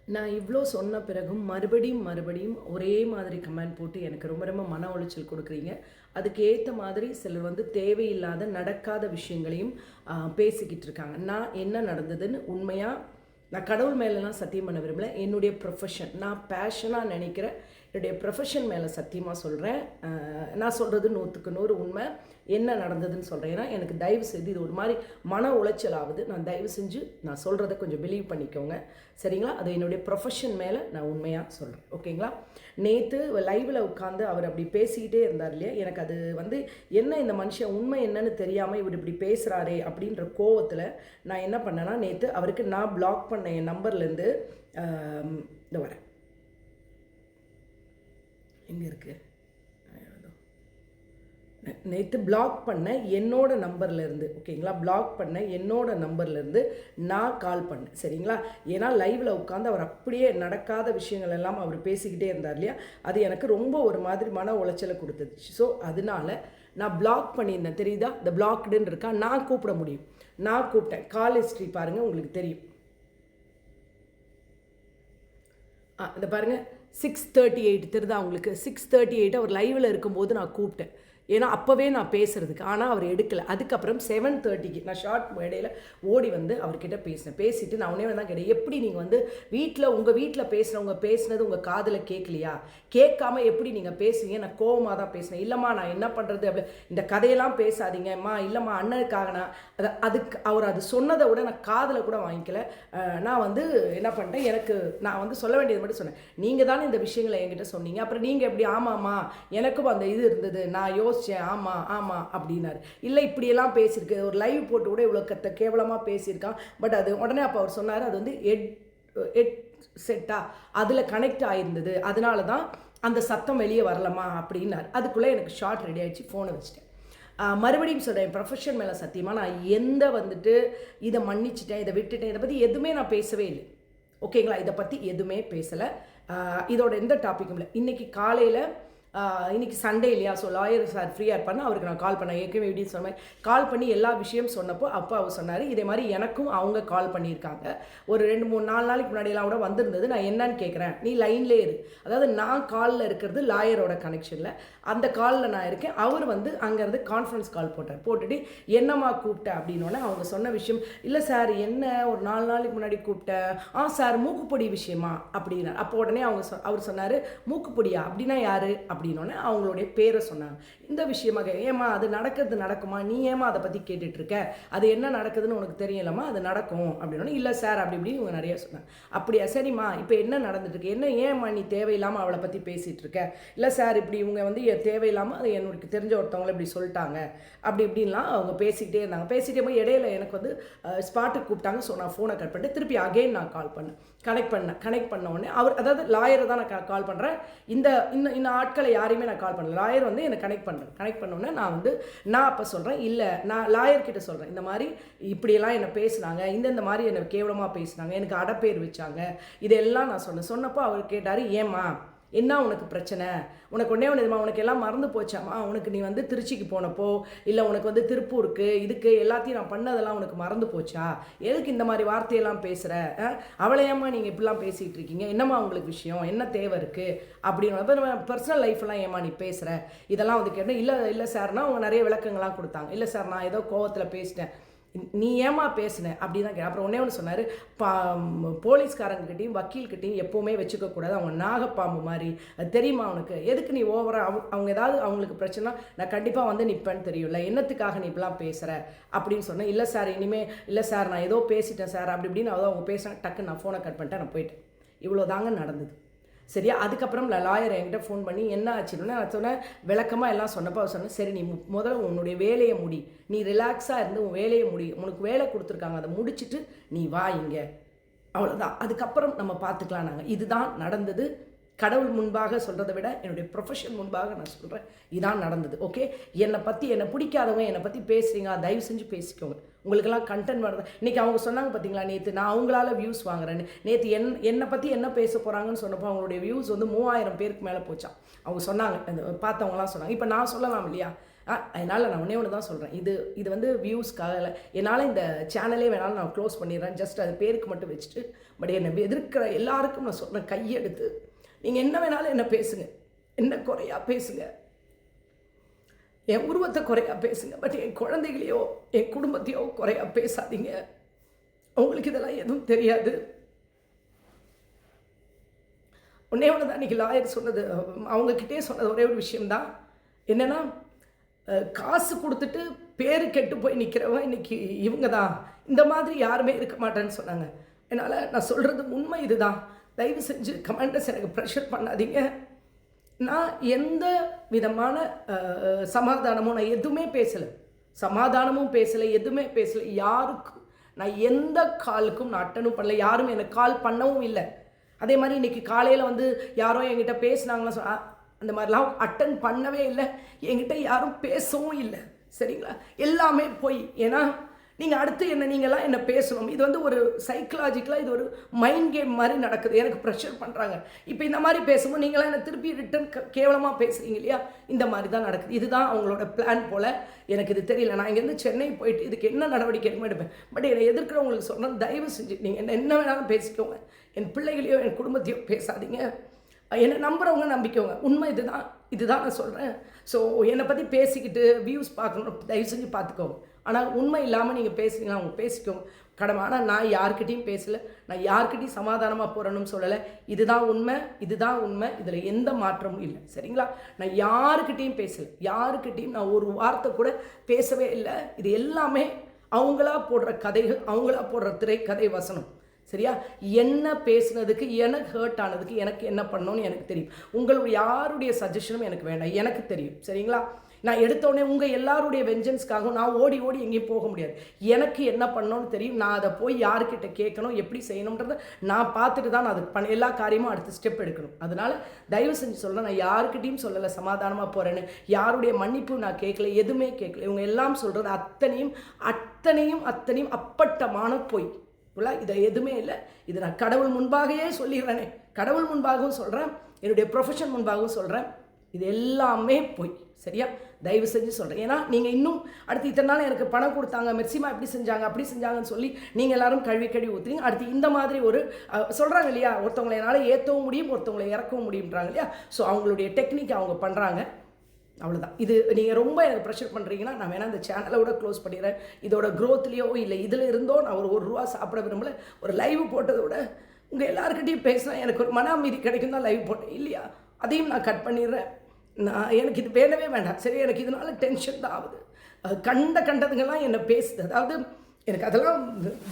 நான் இவ்வளோ சொன்ன பிறகும் மறுபடியும் மறுபடியும் ஒரே மாதிரி கமெண்ட் போட்டு எனக்கு ரொம்ப ரொம்ப மன உளைச்சல் கொடுக்குறீங்க. அதுக்கு ஏற்ற மாதிரி சிலர் வந்து தேவையில்லாத நடக்காத விஷயங்களையும் பேசிக்கிட்டு இருக்காங்க. நான் என்ன நடந்ததுன்னு உண்மையாக நான் கடவுள் மேலெலாம் சத்தியம் பண்ண விரும்பல. என்னுடைய ப்ரொஃபஷன் நான் பேஷனாக நினைக்கிற என்னுடைய ப்ரொஃபஷன் மேலே சத்தியமாக சொல்கிறேன். நான் சொல்கிறது 100க்கு 100 உண்மை. என்ன நடந்ததுன்னு சொல்கிறேன். ஏன்னா எனக்கு தயவு செய்து இது ஒரு மாதிரி மன உளைச்சல் ஆகுது. நான் தயவு செஞ்சு நான் சொல்கிறத கொஞ்சம் பிலீவ் பண்ணிக்கோங்க, சரிங்களா? அது என்னுடைய ப்ரொஃபஷன் மேலே நான் உண்மையாக சொல்கிறேன், ஓகேங்களா? நேற்று லைவில் உட்காந்து அவர் அப்படி பேசிக்கிட்டே இருந்தார் இல்லையா, எனக்கு அது வந்து என்ன இந்த மனுஷன் உண்மை என்னன்னு தெரியாமல் இவர் இப்படி பேசுகிறாரே அப்படின்ற கோவத்தில் நான் என்ன பண்ணேன்னா, நேற்று அவருக்கு நான் பிளாக் பண்ண என் நம்பர்லேருந்து இந்த வரேன் எங்கே இருக்குது, நேற்று பிளாக் பண்ண என்னோட நம்பர்லேருந்து, ஓகேங்களா? பிளாக் பண்ண என்னோட நம்பர்லேருந்து நான் கால் பண்ணேன், சரிங்களா? ஏன்னா லைவில் உட்காந்து அவர் அப்படியே நடக்காத விஷயங்கள் எல்லாம் அவர் பேசிக்கிட்டே இருந்தார் இல்லையா, அது எனக்கு ரொம்ப ஒரு மாதிரி மன உளைச்சலை கொடுத்தது. ஸோ அதனால நான் பிளாக் பண்ணியிருந்தேன், தெரியுதா? இந்த பிளாக்டுன்னு இருக்கா, நான் கூப்பிட முடியும். நான் கூப்பிட்டேன். கால் ஹிஸ்ட்ரி பாருங்கள், உங்களுக்கு தெரியும். இந்த பாருங்கள் 6:38 தெரியுதா உங்களுக்கு? 6:38 அவர் லைவில் இருக்கும்போது நான் கூப்பிட்டேன். ஏன்னா அப்போவே நான் பேசுகிறதுக்கு, ஆனால் அவர் எடுக்கலை. அதுக்கப்புறம் 7:30க்கு நான் ஷார்ட் இடையில ஓடி வந்து அவர்கிட்ட பேசினேன். பேசிவிட்டு நான் உடனே தான் கேட்டேன், எப்படி நீங்கள் வந்து உங்கள் வீட்டில் பேசுகிறவங்க பேசுனது உங்கள் காதில் கேட்கலையா? கேட்காம எப்படி நீங்கள் பேசுவீங்க? நான் கோவமாக தான் பேசினேன். இல்லைம்மா நான் என்ன பண்ணுறது, அப்படி இந்த கதையெல்லாம் பேசாதீங்கம்மா, இல்லைம்மா அண்ணனுக்காக நான் அதுக்கு அவர் அது சொன்னதை விட நான் காதில் கூட வாங்கிக்கல. நான் வந்து என்ன பண்ணிட்டேன், நான் வந்து சொல்ல வேண்டியது மட்டும் சொன்னேன். நீங்கள் தானே இந்த விஷயங்களை என்கிட்ட சொன்னீங்க, அப்புறம் நீங்கள் எப்படி ஆமாம்மா எனக்கும் அந்த இது இருந்தது, நான் யோசித்தேன், ஆமாம் ஆமாம் அப்படின்னாரு. இல்லை இப்படியெல்லாம் பேசியிருக்கு, ஒரு லைவ் போட்டு கூட இவ்வளோ கேவலமாக பேசியிருக்கான். பட் அது உடனே அப்போ அவர் சொன்னார், அது வந்து ஹெட் செட்டா அதில் கனெக்ட் ஆகிருந்தது, அதனால தான் அந்த சத்தம் வெளியே வரலாமா அப்படின்னாரு. அதுக்குள்ளே எனக்கு ஷார்ட் ரெடி ஆகிடுச்சு, ஃபோனை வச்சுட்டேன். மறுபடியும் சொல்கிறேன், ப்ரொஃபஷன் மேலே சத்தியமாக நான் வந்துட்டு இதை மன்னிச்சிட்டேன், இதை விட்டுட்டேன், இதை பற்றி எதுவுமே நான் பேசவே இல்லை, ஓகேங்களா? இதை பற்றி எதுவுமே பேசலை. இதோட எந்த டாப்பிக்கும் இல்லை. இன்றைக்கி காலையில் இன்றைக்கி சண்டே இல்லையா, ஸோ லாயர் சார் ஃப்ரீயாக இருப்பார்னு அவருக்கு நான் கால் பண்ணேன். ஏற்கனவே இப்படி சொன்ன மாதிரி கால் பண்ணி எல்லா விஷயம் சொன்னப்போ அப்போ அவர் சொன்னார், இதே மாதிரி எனக்கும் அவங்க கால் பண்ணியிருக்காங்க, ஒரு 2-3-4 நாளைக்கு முன்னாடியெல்லாம் கூட வந்திருந்தது, நான் என்னன்னு கேட்குறேன், நீ லைன்லேயே இரு. அதாவது நான் காலில் இருக்கிறது லாயரோட கனெக்ஷனில், அந்த காலில் நான் இருக்கேன். அவர் வந்து அங்கேருந்து கான்ஃபரன்ஸ் கால் போட்டுட்டு என்னம்மா கூப்பிட்டேன் அப்படின்னோடனே அவங்க சொன்ன விஷயம், இல்லை சார் என்ன ஒரு 4 நாளைக்கு முன்னாடி கூப்பிட்டேன், சார் மூக்குப்பொடி விஷயமா அப்படின்னா. அப்போ உடனே அவர் சொன்னார், மூக்குப்பொடியா அப்படின்னா யார் அப்படின்னோடனே அவங்களுடைய பேரை சொன்னாங்க. இந்த விஷயமாக ஏமா அது நடக்குமா, நீ ஏமா அதை பற்றி கேட்டுட்ருக்க, அது என்ன நடக்குதுன்னு உனக்கு தெரியலம்மா, அது நடக்கும் அப்படின்னோடனே, இல்லை சார் அப்படி இப்படி இவங்க நிறைய சொன்னாங்க. அப்படியா, சரிம்மா இப்போ என்ன நடந்துட்டுருக்கு, என்ன ஏம்மா நீ தேவையில்லாமல் அவளை பற்றி பேசிகிட்டு இருக்க? இல்லை சார் இப்படி இவங்க வந்து தேவையில்லாமல் அது எனக்கு தெரிஞ்ச ஒருத்தவங்களை இப்படி சொல்லிட்டாங்க அப்படி இப்படின்லாம் அவங்க பேசிக்கிட்டே இருந்தாங்க. பேசிகிட்டே போய் இடையில எனக்கு வந்து ஸ்பாட்டுக்கு கூப்பிட்டாங்க. ஸோ நான் ஃபோனை கட் பண்ணிட்டு திருப்பி அகெயின் நான் கால் பண்ணேன். கனெக்ட் பண்ண உடனே அவர், அதாவது லாயரை தான் நான் கால் பண்ணுறேன், இந்த ஆட்களை யாரையுமே நான் கால் பண்ணல, லாயர் வந்து என்னை கனெக்ட் பண்ணோன்னே நான் அப்போ சொல்கிறேன், இல்லை நான் லாயர்கிட்ட சொல்கிறேன், இந்த மாதிரி இப்படியெல்லாம் என்னை பேசுனாங்க, இந்த மாதிரி என்னை கேவலமாக பேசுனாங்க, எனக்கு அடப்பேர் வச்சாங்க, இதெல்லாம் நான் சொன்னப்போ அவர் கேட்டார், ஏம்மா என்ன உனக்கு பிரச்சனை, உனக்கு ஒன்றுமா உனக்கு எல்லாம் மறந்து போச்சாம்மா, உனக்கு நீ வந்து திருச்சிக்கு போனப்போ, இல்லை உனக்கு வந்து திருப்பூருக்கு இதுக்கு எல்லாத்தையும் நான் பண்ணதெல்லாம் உனக்கு மறந்து போச்சா, எதுக்கு இந்த மாதிரி வார்த்தையெல்லாம் பேசுகிற, அவளையம்மா நீங்கள் இப்படிலாம் பேசிகிட்டு இருக்கீங்க, என்னம்மா உங்களுக்கு விஷயம், என்ன தேவை இருக்குது அப்படின்னு நம்ம பர்சனல் லைஃப்லாம் ஏம்மா நீ பேசுகிற, இதெல்லாம் வந்து கேட்டேன். இல்லை சார்னா அவங்க நிறைய விளக்கங்கள்லாம் கொடுத்தாங்க. இல்லை சார் நான் ஏதோ கோவத்தில் பேசிட்டேன், நீ ஏமா பேசுனேன் அப்படி தான் அப்புறம் ஒன்று சொன்னார், போலீஸ்காரங்கிட்டையும் வக்கீல்கிட்டையும் எப்போவுமே வச்சுக்கக்கூடாது, அவங்க நாகப்பாம்பு மாதிரி, அது தெரியுமா அவனுக்கு, எதுக்கு நீ ஓவராக அவங்க ஏதாவது அவங்களுக்கு பிரச்சனை நான் கண்டிப்பாக வந்து நிற்பேன்னு தெரியும்ல, என்னத்துக்காக நீ இப்படிலாம் பேசுகிற அப்படின்னு சொன்னேன். இல்லை சார் இல்லை சார் நான் ஏதோ பேசிட்டேன் சார் அப்படி இப்படின்னு அவங்க பேசினேன். டக்குன்னு நான் ஃபோனை கட் பண்ணிட்டேன், நான் போயிட்டேன். இவ்வளோ தாங்க நடந்தது, சரியா? அதுக்கப்புறம் லாயர் என்கிட்ட ஃபோன் பண்ணி என்ன ஆச்சுன்னு நான் சொன்னேன், விளக்கமாக எல்லாம் சொன்னப்போ அவர் சொன்னேன், சரி நீ முதல்ல உன்னுடைய வேலையை முடி, நீ ரிலாக்ஸாக இருந்து உன் வேலையை முடி, உனக்கு வேலை கொடுத்துருக்காங்க, அதை முடிச்சுட்டு நீ வா இங்கே, அவ்வளோதான், அதுக்கப்புறம் நம்ம பார்த்துக்கலாம். நாங்கள் இதுதான் நடந்தது. கடவுள் முன்பாக சொல்கிறத விட என்னுடைய ப்ரொஃபஷன் முன்பாக நான் சொல்கிறேன், இதான் நடந்தது, ஓகே? என்னை பிடிக்காதவங்க என்னை பற்றி பேசுகிறீங்க, தயவு செஞ்சு பேசிக்கோங்க. உங்களுக்கெல்லாம் கண்டென்ட் வருது. இன்றைக்கி அவங்க சொன்னாங்க பார்த்தீங்களா, நேற்று நான் அவங்களால வியூஸ் வாங்குறேன்னு. நேற்று என்னை பற்றி என்ன பேச போகிறாங்கன்னு சொன்னப்போ அவங்களுடைய வியூஸ் வந்து 3000 பேருக்கு மேலே போச்சான். அவங்க சொன்னாங்க, பார்த்தவங்களாம் சொன்னாங்க. இப்போ நான் சொல்லலாம் இல்லையா, அதனால் நான் ஒன்றே ஒன்று தான் சொல்கிறேன். இது வந்து வியூஸ்க்காக இல்லை. என்னால் இந்த சேனலே வேணாலும் நான் க்ளோஸ் பண்ணிடுறேன். ஜஸ்ட் அது பேருக்கு மட்டும் வச்சுட்டு. பட் என்னை எதிர்க்கிற எல்லாருக்கும் நான் சொல்கிறேன், கையெடுத்து நீங்கள் என்ன வேணாலும் என்ன பேசுங்க, என்ன குறையா பேசுங்க, என் உருவத்தை குறையா பேசுங்க. பட் என் குழந்தைகளையோ என் குடும்பத்தையோ குறையா பேசாதீங்க. உங்களுக்கு இதெல்லாம் எதுவும் தெரியாது. ஒன்றே ஒன்று தான் இன்றைக்கி லாயர் சொன்னது, அவங்கக்கிட்டே சொன்னது ஒரே ஒரு விஷயம்தான். என்னென்னா, காசு கொடுத்துட்டு பேரு கெட்டு போய் நிற்கிறவங்க இன்றைக்கி இவங்க தான். இந்த மாதிரி யாருமே இருக்க மாட்டேன்னு சொன்னாங்க. அதனால் நான் சொல்கிறது உண்மை இதுதான். தயவு செஞ்சு கமெண்டர்ஸ் எனக்கு ப்ரெஷர் பண்ணாதீங்க. நான் எந்த விதமான சமாதானமும் நான் எதுவுமே பேசலை, சமாதானமும் பேசலை, எதுவுமே பேசலை. யாருக்கும் நான் எந்த காலுக்கும் நான் அட்டனும் பண்ணல. யாரும் எனக்கு கால் பண்ணவும் இல்லை. அதே மாதிரி இன்றைக்கி காலையில் வந்து யாரோ என்கிட்ட பேசினாங்களா அந்த மாதிரிலாம் அட்டன் பண்ணவே இல்லை. என்கிட்ட யாரும் பேசவும் இல்லை. சரிங்களா? எல்லாமே போய். ஏன்னா நீங்கள் அடுத்து நீங்கள்லாம் என்ன பேசணும். இது வந்து ஒரு சைக்கலாஜிக்கலாக இது ஒரு மைண்ட் கேம் மாதிரி நடக்குது. எனக்கு ப்ரெஷர் பண்ணுறாங்க. இப்போ இந்த மாதிரி பேசும்போது நீங்களாம் என்ன திருப்பி ரிட்டன் கேவலமாக பேசுகிறீங்க இல்லையா? இந்த மாதிரி தான் நடக்குது. இதுதான் அவங்களோட பிளான் போல். எனக்கு இது தெரியல. நான் இங்கேருந்து சென்னை போயிட்டு இதுக்கு என்ன நடவடிக்கை எடுக்க எடுப்பேன். பட் என்னை எதிர்க்கிறவங்களுக்கு சொல்கிறேன், தயவு செஞ்சு நீங்கள் என்ன வேணாலும் பேசிக்கோங்க. என் பிள்ளைகளையோ என் குடும்பத்தையோ பேசாதீங்க. என்னை நம்புகிறவங்க நம்பிக்கோங்க. உண்மை இதுதான் நான் சொல்கிறேன். ஸோ என்னை பற்றி பேசிக்கிட்டு வியூஸ் பார்க்கணும், தயவு செஞ்சு பார்த்துக்கோங்க. ஆனால் உண்மை இல்லாமல் நீங்கள் பேசுனீங்கன்னா அவங்க பேசிக்கோங்க கடமை. ஆனால் நான் யார்கிட்டையும் பேசலை, நான் யார்கிட்டையும் சமாதானமாக போகிறேன்னு சொல்லலை. இதுதான் உண்மை. இதில் எந்த மாற்றமும் இல்லை. சரிங்களா? நான் யாருக்கிட்டையும் பேசலை, யாருக்கிட்டையும் நான் ஒரு வார்த்தை கூட பேசவே இல்லை. இது எல்லாமே அவங்களா போடுற கதைகள், அவங்களா போடுற திரைக்கதை வசனம். சரியா? என்ன பேசுனதுக்கு, எனக்கு ஹர்ட் ஆனதுக்கு எனக்கு என்ன பண்ணணும்னு எனக்கு தெரியும். உங்களுடைய யாருடைய சஜஷனும் எனக்கு வேண்டாம், எனக்கு தெரியும். சரிங்களா? நான் எடுத்தோடனே உங்கள் எல்லாருடைய வெஞ்சன்ஸ்க்காகவும் நான் ஓடி எங்கேயும் போக முடியாது. எனக்கு என்ன பண்ணணும்னு தெரியும். நான் அதை போய் யாருக்கிட்ட கேட்கணும், எப்படி செய்யணுன்றதை நான் பார்த்துட்டு தான் நான் அதுக்கு எல்லா காரியமும் அடுத்த ஸ்டெப் எடுக்கணும். அதனால் தயவு செஞ்சு சொல்கிறேன், நான் யாருக்கிட்டையும் சொல்லலை சமாதானமாக போகிறேன்னு. யாருடைய மன்னிப்பும் நான் கேட்கல, எதுவுமே கேட்கல. இவங்க எல்லாம் சொல்கிறது அத்தனையும் அப்பட்டமான பொய். இதை எதுவுமே இல்லை. இது நான் கடவுள் முன்பாகவே சொல்லிடுறேனே, கடவுள் முன்பாகவும் சொல்கிறேன், என்னுடைய ப்ரொஃபஷன் முன்பாகவும் சொல்கிறேன். இது எல்லாமே பொய். சரியா? தயவு செஞ்சு சொல்கிறேன். ஏன்னா நீங்கள் இன்னும் அடுத்து இத்தனை நாள் எனக்கு பணம் கொடுத்தாங்க, மெர்சிமா இப்படி செஞ்சாங்க அப்படி செஞ்சாங்கன்னு சொல்லி நீங்கள் எல்லாரும் கழுவி ஊற்றுறீங்க. அடுத்து இந்த மாதிரி ஒரு சொல்கிறாங்க இல்லையா, ஒருத்தவங்களை என்னால் ஏற்றவும் முடியும், ஒருத்தவங்களை இறக்கவும் முடியுன்றாங்க இல்லையா? ஸோ அவங்களுடைய டெக்னிக் அவங்க பண்ணுறாங்க. அவ்வளோதான். இது நீங்கள் ரொம்ப எனக்கு ப்ரெஷர் பண்ணுறீங்கன்னா நான் வேணால் இந்த சேனலோட க்ளோஸ் பண்ணிடுறேன். இதோட க்ரோத்லேயோ இல்லை இதில் இருந்தோ நான் ஒரு ரூபா சாப்பிட விரும்பலை. ஒரு லைவ் போட்டதோட உங்கள் எல்லாருக்கிட்டையும் பேசினா எனக்கு ஒரு மன அமைதி கிடைக்கும் தான் லைவ் போட்டேன் இல்லையா? அதையும் நான் கட் பண்ணிடுறேன். எனக்கு இது வேண்டவே வேண்டாம். சரி, எனக்கு இதனால டென்ஷன் தான் ஆகுது. கண்டதுங்கெல்லாம் என்னை பேசுது. அதாவது எனக்கு அதெல்லாம்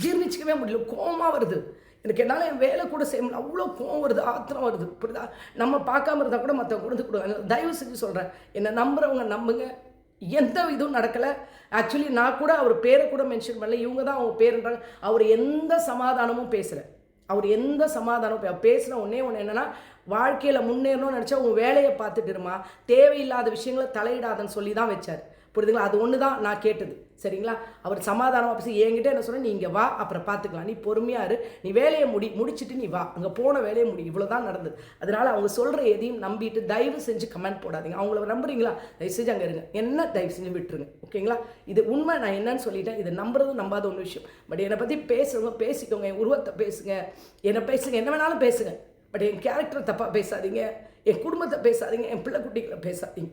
ஜீர்ணிச்சிக்கவே முடியல. கோவமாக வருது எனக்கு. என்னால் என் வேலை கூட செய்ய முடியல. அவ்வளோ கோவம் வருது, ஆத்திரம் வருது. புரியுதா? நம்ம பார்க்காம இருந்தால் கூட மற்றவங்க கொடுத்து கொடுங்க. தயவு செஞ்சு சொல்கிறேன், என்னை நம்புகிறவங்க நம்புங்க. எந்த இதுவும் நடக்கலை. ஆக்சுவலி நான் கூட அவர் பேரை கூட மென்ஷன் பண்ணல. இவங்க தான் அவங்க பேருன்றாங்க. அவர் எந்த சமாதானமும் பேசலை. பேசின ஒன்று என்னென்னா, வாழ்க்கையில் முன்னேறணும்னு நினச்சா உங்கள் வேலையை பார்த்துட்டு இருமா, தேவையில்லாத விஷயங்களை தலையிடாதன்னு சொல்லி தான் வச்சார். புரியுதுங்களா? அது ஒன்று தான் நான் கேட்டது. சரிங்களா? அவர் சமாதானமாக பேசி என்கிட்ட என்ன சொன்னால், நீ இங்கே வா, அப்புறம் பார்த்துக்கலாம், நீ பொறுமையாக இரு, நீ வேலையை முடிச்சுட்டு நீ வா, அங்கே போன வேலையை இவ்வளோ தான் நடந்தது. அதனால் அவங்க சொல்கிற எதையும் நம்பிட்டு தயவு செஞ்சு கமெண்ட் போடாதீங்க. அவங்கள நம்புறீங்களா? தயவு செஞ்சு அங்கே இருங்க, என்ன தயவு செஞ்சு விட்டுருங்க. ஓகேங்களா? இது உண்மை. நான் என்னன்னு சொல்லிட்டேன். இது நம்புறதும் நம்பாத ஒன்று விஷயம். பட் என்னை பற்றி பேசுங்க, பேசிக்கோங்க, என் உருவத்தை பேசுங்க, என்னை பேசுங்க, என்ன வேணாலும் பேசுங்க. பட் என் கேரக்டரை தப்பாக பேசாதீங்க, என் குடும்பத்தை பேசாதீங்க, என் பிள்ளை குட்டிகளை பேசாதீங்க.